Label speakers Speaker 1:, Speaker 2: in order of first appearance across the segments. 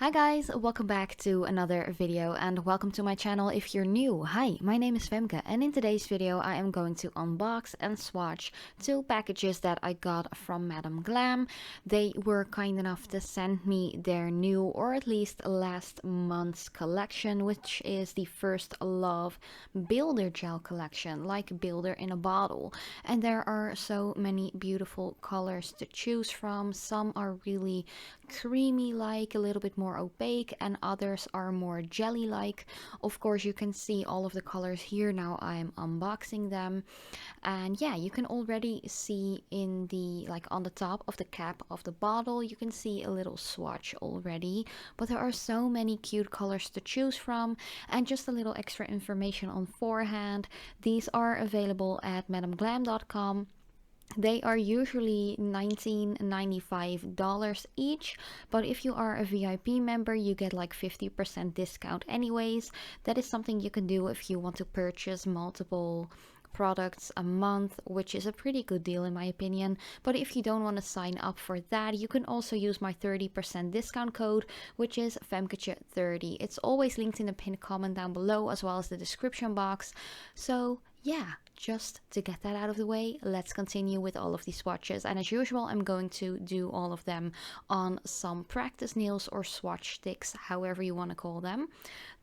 Speaker 1: Hi guys, welcome back to another video and welcome to my channel if you're new. Hi, my name is Femke and in today's video I am going to unbox and swatch two packages that I got from Madam Glam. They were kind enough to send me their new, or at least last month's collection, which is the First Love Builder Gel collection, like Builder in a bottle. And there are so many beautiful colors to choose from. Some are really creamy, like a little bit more opaque, and others are more jelly like. Of course you can see all of the colors here now I'm unboxing them, and yeah, you can already see in the on the top of the cap of the bottle, you can see a little swatch already. But there are so many cute colors to choose from, and just a little extra information on forehand, these are available at madamglam.com. They are usually $19.95 each, but if you are a VIP member, you get like 50% discount anyways. That is something you can do if you want to purchase multiple products a month, which is a pretty good deal in my opinion. But if you don't want to sign up for that, you can also use my 30% discount code, which is femketje30. It's always linked in the pinned comment down below, as well as the description box. So yeah, just to get that out of the way, let's continue with all of these swatches. And as usual, I'm going to do all of them on some practice nails or swatch sticks, however you want to call them.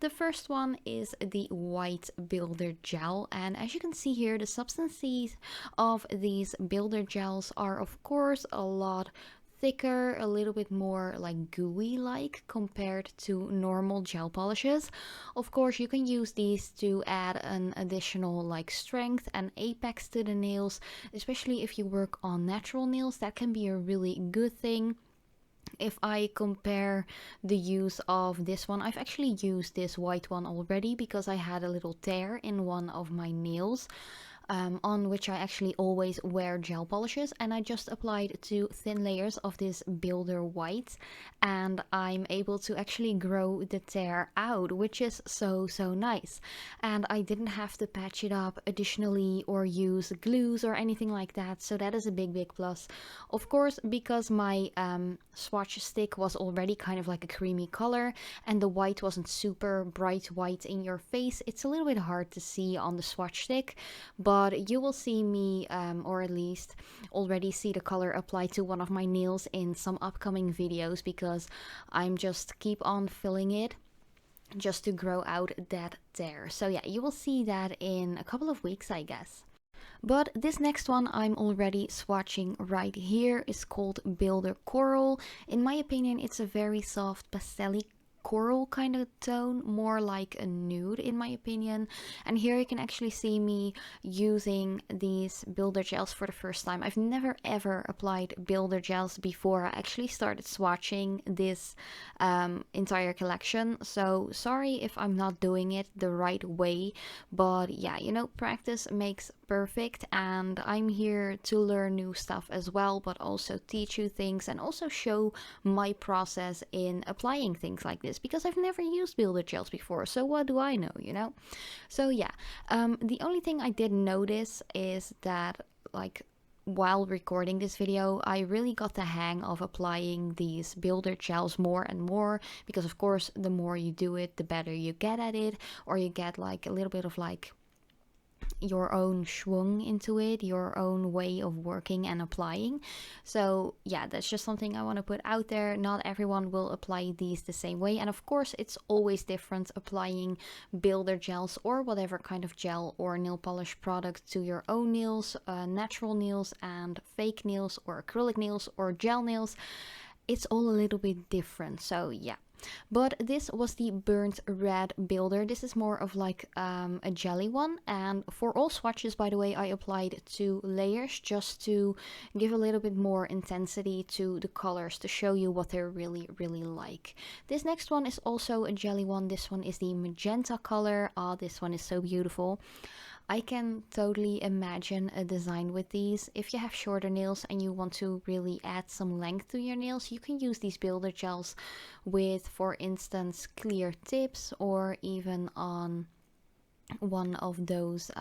Speaker 1: The first one is the white builder gel, and as you can see here, the substances of these builder gels are of course a lot thicker, a little bit more like gooey like compared to normal gel polishes. Of course you can use these to add an additional like strength and apex to the nails, especially if you work on natural nails. That can be a really good thing. If I compare the use of this one, I've actually used this white one already because I had a little tear in one of my nails, on which I actually always wear gel polishes, and I just applied 2 thin layers of this builder white, and I'm able to actually grow the tear out, which is so nice. And I didn't have to patch it up additionally or use glues or anything like that, so that is a big plus. Of course, because my swatch stick was already kind of like a creamy color and the white wasn't super bright white in your face, it's a little bit hard to see on the swatch stick, but you will see me, or at least already see the color applied to one of my nails in some upcoming videos, because I'm just keep on filling it just to grow out that tear. So yeah, you will see that in a couple of weeks, I guess. But this next one I'm already swatching right here is called Builder Coral. In my opinion, it's a very soft pastel coral kind of tone, more like a nude in my opinion. And here you can actually see me using these builder gels for the first time. I've never ever applied builder gels before I actually started swatching this entire collection, so sorry if I'm not doing it the right way, but yeah, you know, practice makes perfect, and I'm here to learn new stuff as well, but also teach you things and also show my process in applying things like this, because I've never used builder gels before, so what do I know, you know? So yeah, the only thing I did notice is that, like, while recording this video, I really got the hang of applying these builder gels more and more, because of course the more you do it, the better you get at it, or you get like a little bit of like your own schwung into it, your own way of working and applying. So yeah, that's just something I want to put out there. Not everyone will apply these the same way, and of course it's always different applying builder gels or whatever kind of gel or nail polish product to your own nails, natural nails and fake nails, or acrylic nails or gel nails. It's all a little bit different, so yeah. But this was the burnt red builder. This is more of like a jelly one, and for all swatches, by the way, I applied 2 layers just to give a little bit more intensity to the colors, to show you what they're really like. This next one is also a jelly one. This one is the magenta color. Oh, this one is so beautiful. I can totally imagine a design with these. If you have shorter nails and you want to really add some length to your nails, you can use these builder gels with, for instance, clear tips, or even on one of those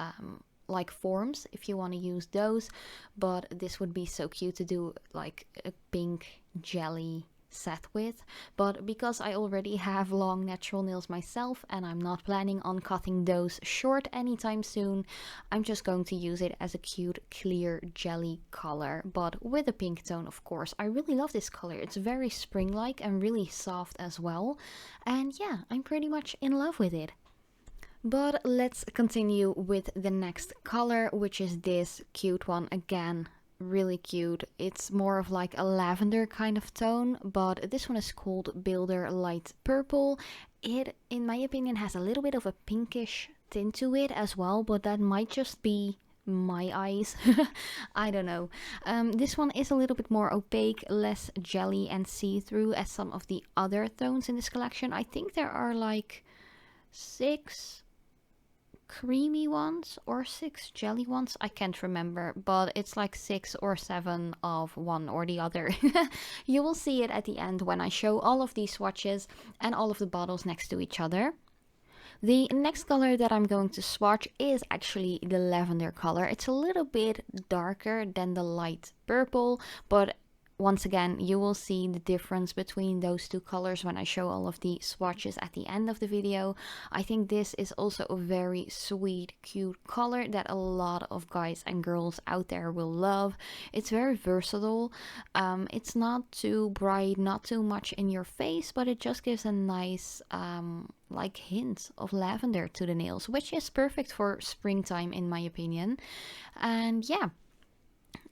Speaker 1: like forms if you want to use those. But this would be so cute to do like a pink jelly set with, but because I already have long natural nails myself and I'm not planning on cutting those short anytime soon, I'm just going to use it as a cute clear jelly color, but with a pink tone, of course. I really love this color. It's very spring-like and really soft as well, and yeah, I'm pretty much in love with it. But let's continue with the next color, which is this cute one. Again, really cute. It's more of like a lavender kind of tone, but this one is called Builder Light Purple. It, in my opinion, has a little bit of a pinkish tint to it as well, but that might just be my eyes. I don't know. This one is a little bit more opaque, less jelly and see-through as some of the other tones in this collection. I think there are like 6 creamy ones or 6 jelly ones. I can't remember, but it's like 6 or 7 of one or the other. You will see it at the end when I show all of these swatches and all of the bottles next to each other. The next color that I'm going to swatch is actually the lavender color. It's a little bit darker than the light purple, but once again, you will see the difference between those two colors when I show all of the swatches at the end of the video. I think this is also a very sweet, cute color that a lot of guys and girls out there will love. It's very versatile. It's not too bright, not too much in your face, but it just gives a nice like hint of lavender to the nails, which is perfect for springtime in my opinion. And yeah,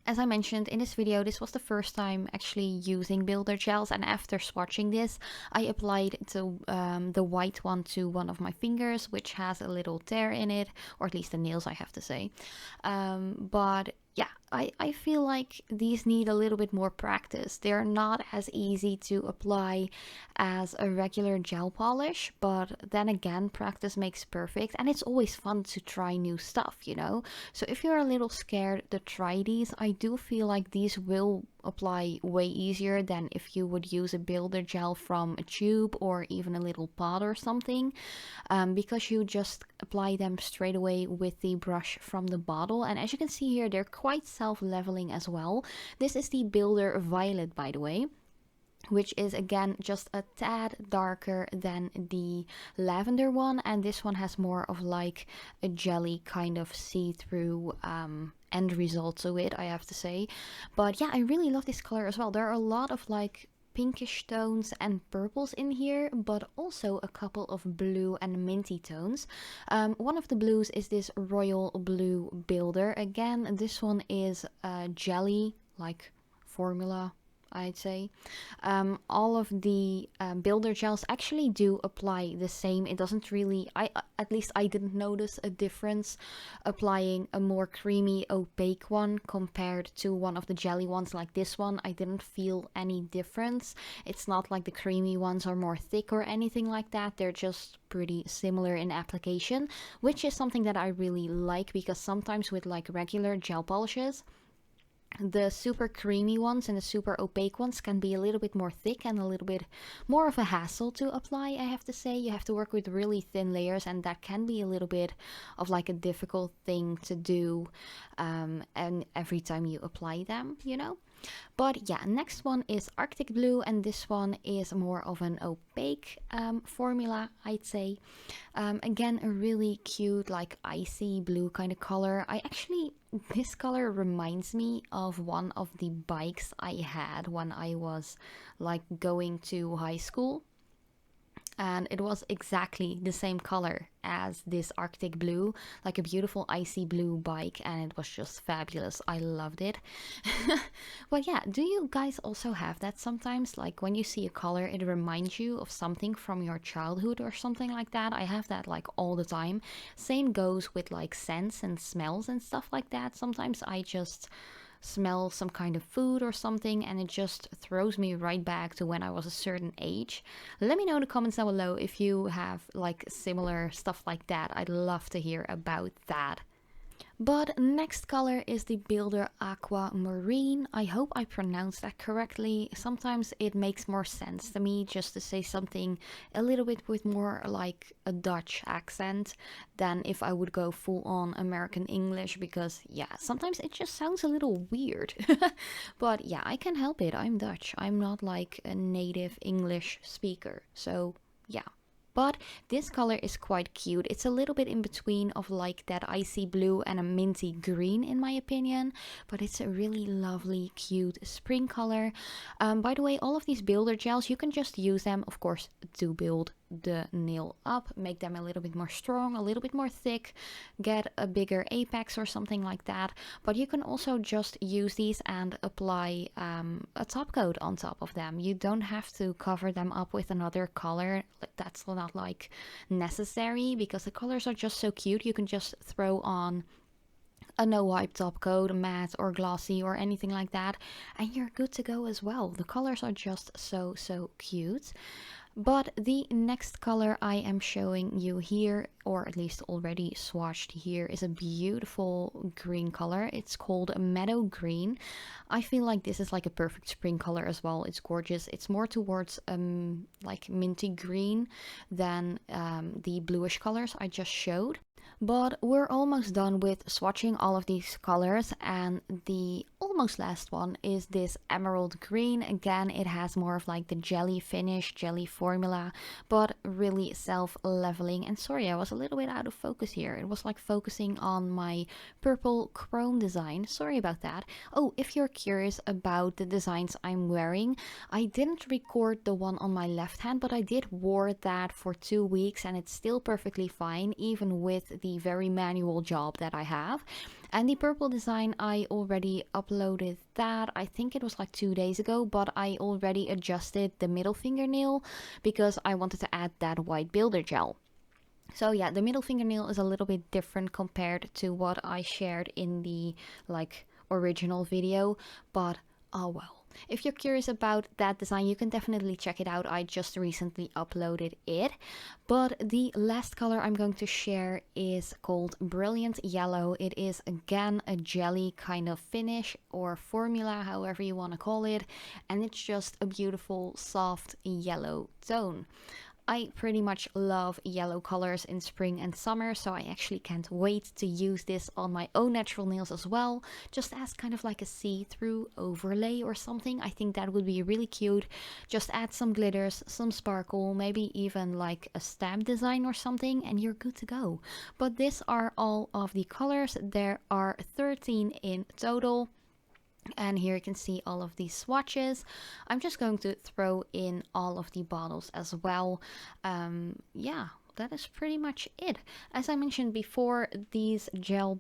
Speaker 1: as I mentioned in this video, this was the first time actually using builder gels, and after swatching this, I applied the white one to one of my fingers, which has a little tear in it, or at least the nails, I have to say. But yeah, I feel like these need a little bit more practice. They're not as easy to apply as a regular gel polish, but then again, practice makes perfect, and it's always fun to try new stuff, you know? So if you're a little scared to try these, I do feel like these will apply way easier than if you would use a builder gel from a tube or even a little pot or something, because you just apply them straight away with the brush from the bottle. And as you can see here, they're quite self-leveling as well. This is the Builder Violet, by the way, which is again just a tad darker than the lavender one, and this one has more of like a jelly kind of see-through end result to it, I have to say. But yeah, I really love this color as well. There are a lot of like pinkish tones and purples in here, but also a couple of blue and minty tones. One of the blues is this Royal Blue Builder. Again, this one is jelly like formula, I'd say. All of the builder gels actually do apply the same. It doesn't really, at least I didn't notice a difference applying a more creamy opaque one compared to one of the jelly ones like this one. I didn't feel any difference. It's not like the creamy ones are more thick or anything like that. They're just pretty similar in application, which is something that I really like, because sometimes with like regular gel polishes, the super creamy ones and the super opaque ones can be a little bit more thick and a little bit more of a hassle to apply, I have to say. You have to work with really thin layers, and that can be a little bit of like a difficult thing to do and every time you apply them, you know. But yeah, next one is Arctic Blue, and this one is more of an opaque formula, I'd say. Again, a really cute like icy blue kind of color. This color reminds me of one of the bikes I had when I was like going to high school. And it was exactly the same color as this Arctic Blue, like a beautiful icy blue bike, and it was just fabulous. I loved it. But yeah, do you guys also have that sometimes? Like when you see a color, it reminds you of something from your childhood or something like that? I have that like all the time. Same goes with like scents and smells and stuff like that. Sometimes I just smell some kind of food or something and it just throws me right back to when I was a certain age. Let me know in the comments down below if you have like similar stuff like that. I'd love to hear about that. But next color is the Builder Aquamarine. I hope I pronounced that correctly. Sometimes it makes more sense to me just to say something a little bit with more like a Dutch accent than if I would go full on American English, because yeah, sometimes it just sounds a little weird. But yeah, I can help it. I'm Dutch. I'm not like a native English speaker. So yeah. But this color is quite cute. It's a little bit in between of like that icy blue and a minty green in my opinion. But it's a really lovely, cute spring color. By the way, all of these builder gels, you can just use them, of course, to build the nail up, make them a little bit more strong, a little bit more thick, get a bigger apex or something like that. But you can also just use these and apply a top coat on top of them. You don't have to cover them up with another color. That's not like necessary because the colors are just so cute. You can just throw on a no wipe top coat, matte or glossy or anything like that, and you're good to go as well. The colors are just so cute. But the next color I am showing you here, or at least already swatched here, is a beautiful green color. It's called Meadow Green. I feel like this is like a perfect spring color as well. It's gorgeous. It's more towards like minty green than the bluish colors I just showed. But we're almost done with swatching all of these colors, and the almost last one is this emerald green. Again, it has more of like the jelly finish, jelly formula, but really self-leveling. And sorry, I was a little bit out of focus here. It was like focusing on my purple chrome design. Sorry about that. Oh, if you're curious about the designs I'm wearing, I didn't record the one on my left hand, but I did wear that for 2 weeks and it's still perfectly fine, even with the very manual job that I have. And the purple design, I already uploaded that. I think it was like 2 days ago, but I already adjusted the middle fingernail because I wanted to add that white builder gel. So yeah, the middle fingernail is a little bit different compared to what I shared in the like original video, but oh well. If you're curious about that design, you can definitely check it out. I just recently uploaded it. But the last color I'm going to share is called Brilliant Yellow. It is again a jelly kind of finish or formula, however you want to call it. And it's just a beautiful soft yellow tone. I pretty much love yellow colors in spring and summer, so I actually can't wait to use this on my own natural nails as well, just as kind of like a see-through overlay or something. I think that would be really cute. Just add some glitters, some sparkle, maybe even like a stamp design or something, and you're good to go. But these are all of the colors. There are 13 in total. And here you can see all of these swatches. I'm just going to throw in all of the bottles as well. Yeah, that is pretty much it. As I mentioned before, these gel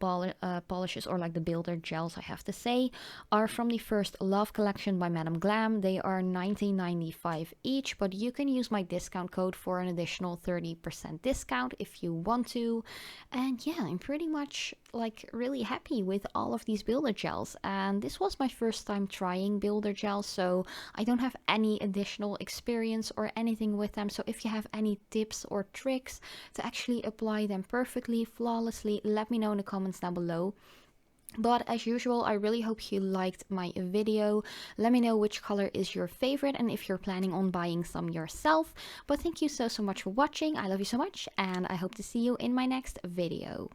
Speaker 1: polishes, or like the builder gels I have to say, are from the First Love collection by Madam Glam. They are $19.95 each, but you can use my discount code for an additional 30% discount if you want to. And yeah, I'm pretty much like really happy with all of these builder gels, and this was my first time trying builder gels, so I don't have any additional experience or anything with them. So if you have any tips or tricks to actually apply them perfectly, flawlessly, let me know in the comments down below. But as usual, I really hope you liked my video. Let me know which color is your favorite and if you're planning on buying some yourself. But thank you so much for watching. I love you so much, and I hope to see you in my next video.